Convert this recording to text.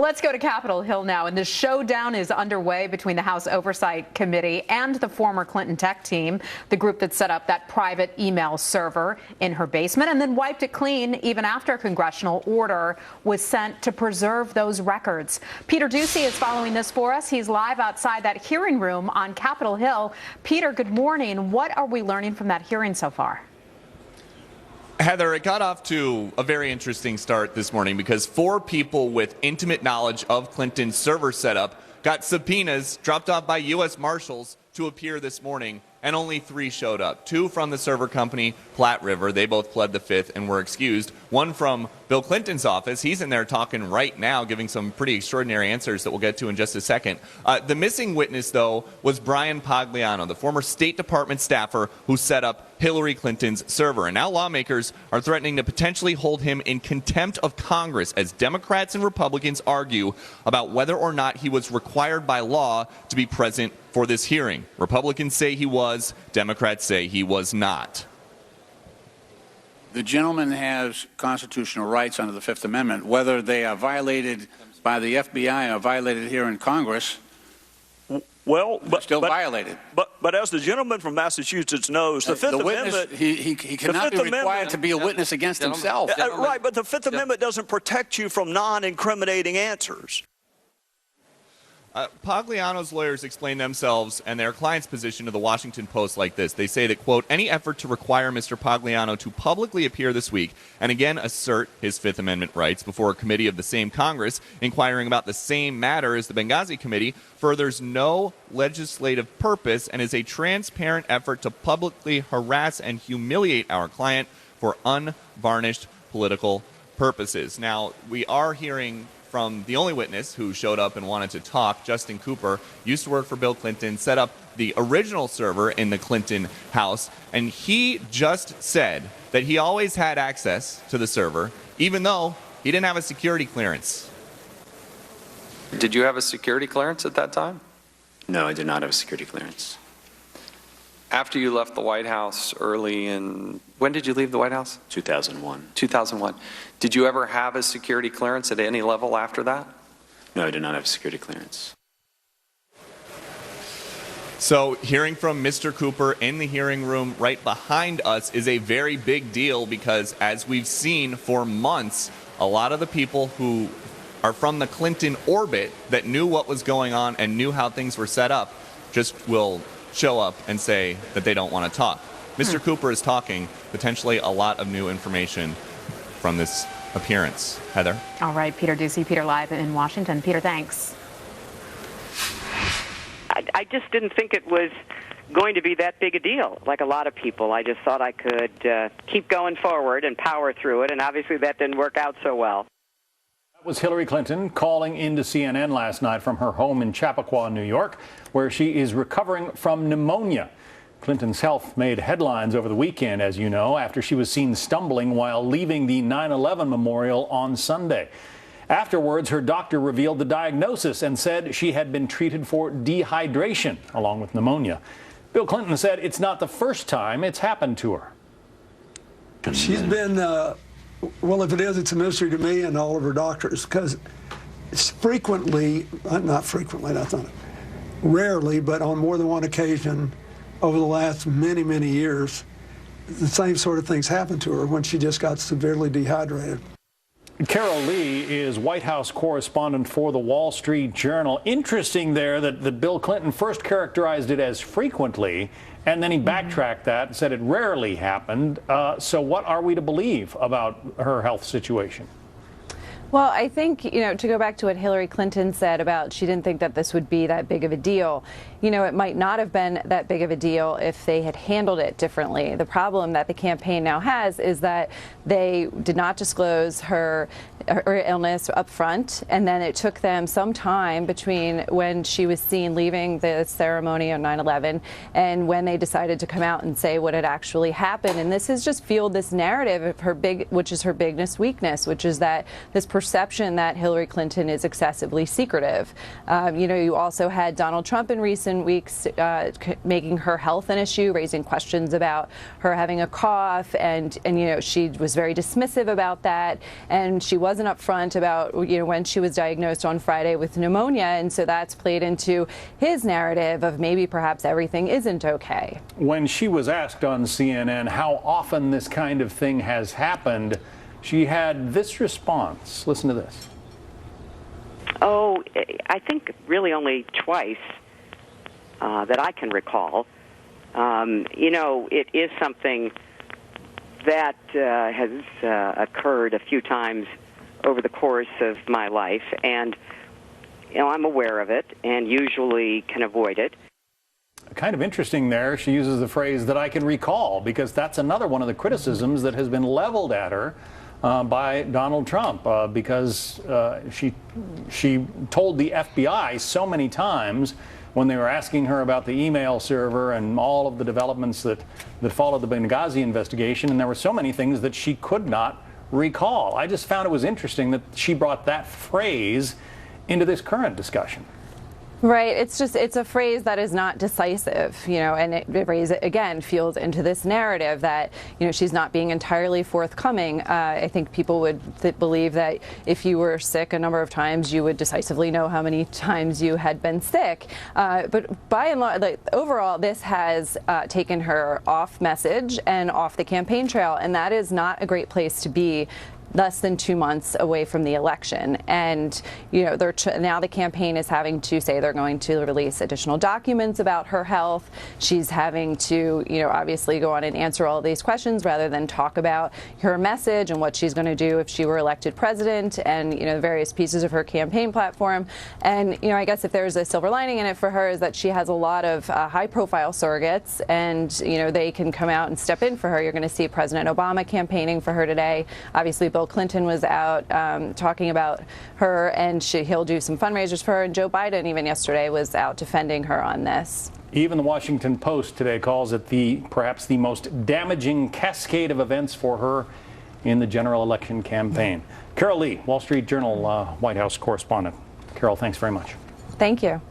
Let's go to Capitol Hill now, and the showdown is underway between the House Oversight Committee and the former Clinton tech team, the group that set up that private email server in her basement and then wiped it clean even after a congressional order was sent to preserve those records. Peter Ducey is following this for us. He's live outside that hearing room on Capitol Hill. Peter, good morning. What are we learning from that hearing so far? Heather, it got off to a very interesting start this morning because 4 people with intimate knowledge of Clinton's server setup got subpoenas dropped off by U.S. Marshals to appear this morning, and only 3 showed up. 2 from the server company, Platte River. They both pled the Fifth and were excused. 1 from Bill Clinton's office. He's in there talking right now, giving some pretty extraordinary answers that we'll get to in just a second. The missing witness, though, was Brian Pagliano, the former State Department staffer who set up Hillary Clinton's server. And now lawmakers are threatening to potentially hold him in contempt of Congress as Democrats and Republicans argue about whether or not he was required by law to be present for this hearing. Republicans say he was. Democrats say he was not. The gentleman has constitutional rights under the Fifth Amendment. Whether they are violated by the FBI or violated here in Congress, well, but still violated. But as the gentleman from Massachusetts knows, the Fifth Amendment, he cannot be required to be a witness against himself. Right, but the Fifth Amendment doesn't protect you from non-incriminating answers. Pagliano's lawyers explain themselves and their client's position to the Washington Post like this. They say that, quote, any effort to require Mr. Pagliano to publicly appear this week and again assert his Fifth Amendment rights before a committee of the same Congress inquiring about the same matter as the Benghazi committee furthers no legislative purpose and is a transparent effort to publicly harass and humiliate our client for unvarnished political purposes. Now, we are hearing from the only witness who showed up and wanted to talk, Justin Cooper, used to work for Bill Clinton, set up the original server in the Clinton house, and he just said that he always had access to the server, even though he didn't have a security clearance. Did you have a security clearance at that time? No, I did not have a security clearance. After you left the White House early in, when did you leave the White House? 2001. 2001. Did you ever have a security clearance at any level after that? No, I did not have a security clearance. So hearing from Mr. Cooper in the hearing room right behind us is a very big deal because, as we've seen for months, a lot of the people who are from the Clinton orbit that knew what was going on and knew how things were set up just will show up and say that they don't want to talk. Mr. Cooper is talking, potentially a lot of new information from this appearance. Heather? All right, Peter Ducey, Peter live in Washington. Peter, thanks. I just didn't think it was going to be that big a deal, like a lot of people. I just thought I could keep going forward and power through it, and obviously that didn't work out so well. That was Hillary Clinton calling into CNN last night from her home in Chappaqua, New York, where she is recovering from pneumonia. Clinton's health made headlines over the weekend, as you know, after she was seen stumbling while leaving the 9/11 memorial on Sunday. Afterwards, her doctor revealed the diagnosis and said she had been treated for dehydration along with pneumonia. Bill Clinton said it's not the first time it's happened to her. She's been, well, if it is, it's a mystery to me and all of her doctors, because it's frequently, not frequently, that's not it, rarely, but on more than one occasion over the last many, many years, the same sort of things happened to her when she just got severely dehydrated. Carol Lee is White House correspondent for the Wall Street Journal. Interesting there that Bill Clinton first characterized it as frequently, and then he backtracked that and said it rarely happened. So what are we to believe about her health situation? Well, I think, to go back to what Hillary Clinton said about she didn't think that this would be that big of a deal. It might not have been that big of a deal if they had handled it differently. The problem that the campaign now has is that they did not disclose her illness up front, and then it took them some time between when she was seen leaving the ceremony on 9/11 and when they decided to come out and say what had actually happened. And this has just fueled this narrative of which is her biggest weakness, which is that this perception that Hillary Clinton is excessively secretive. You also had Donald Trump in recent weeks making her health an issue, raising questions about her having a cough, and she was very dismissive about that, and she wasn't upfront about when she was diagnosed on Friday with pneumonia, and so that's played into his narrative of maybe perhaps everything isn't okay. When she was asked on CNN how often this kind of thing has happened, she had this response. Listen to this. Oh, I think really only twice that I can recall. It is something that has occurred a few times over the course of my life, and I'm aware of it and usually can avoid it. Kind of interesting there, she uses the phrase that I can recall, because that's another one of the criticisms that has been leveled at her by Donald Trump, because she told the FBI so many times when they were asking her about the email server and all of the developments that followed the Benghazi investigation, and there were so many things that she could not recall. I just found it was interesting that she brought that phrase into this current discussion. Right. It's a phrase that is not decisive, and it again feels into this narrative that, she's not being entirely forthcoming. I think people would believe that if you were sick a number of times, you would decisively know how many times you had been sick. But by and large, overall, this has taken her off message and off the campaign trail, and that is not a great place to be less than 2 months away from the election. And, now the campaign is having to say they're going to release additional documents about her health. She's having to, obviously go on and answer all of these questions rather than talk about her message and what she's going to do if she were elected president, and, the various pieces of her campaign platform. And, I guess if there's a silver lining in it for her is that she has a lot of high-profile surrogates, and, they can come out and step in for her. You're going to see President Obama campaigning for her today. Obviously, Bill Clinton was out talking about her, and he'll do some fundraisers for her, and Joe Biden even yesterday was out defending her on this. Even the Washington Post today calls it perhaps the most damaging cascade of events for her in the general election campaign. Carol Lee, Wall Street Journal White House correspondent. Carol, thanks very much. Thank you.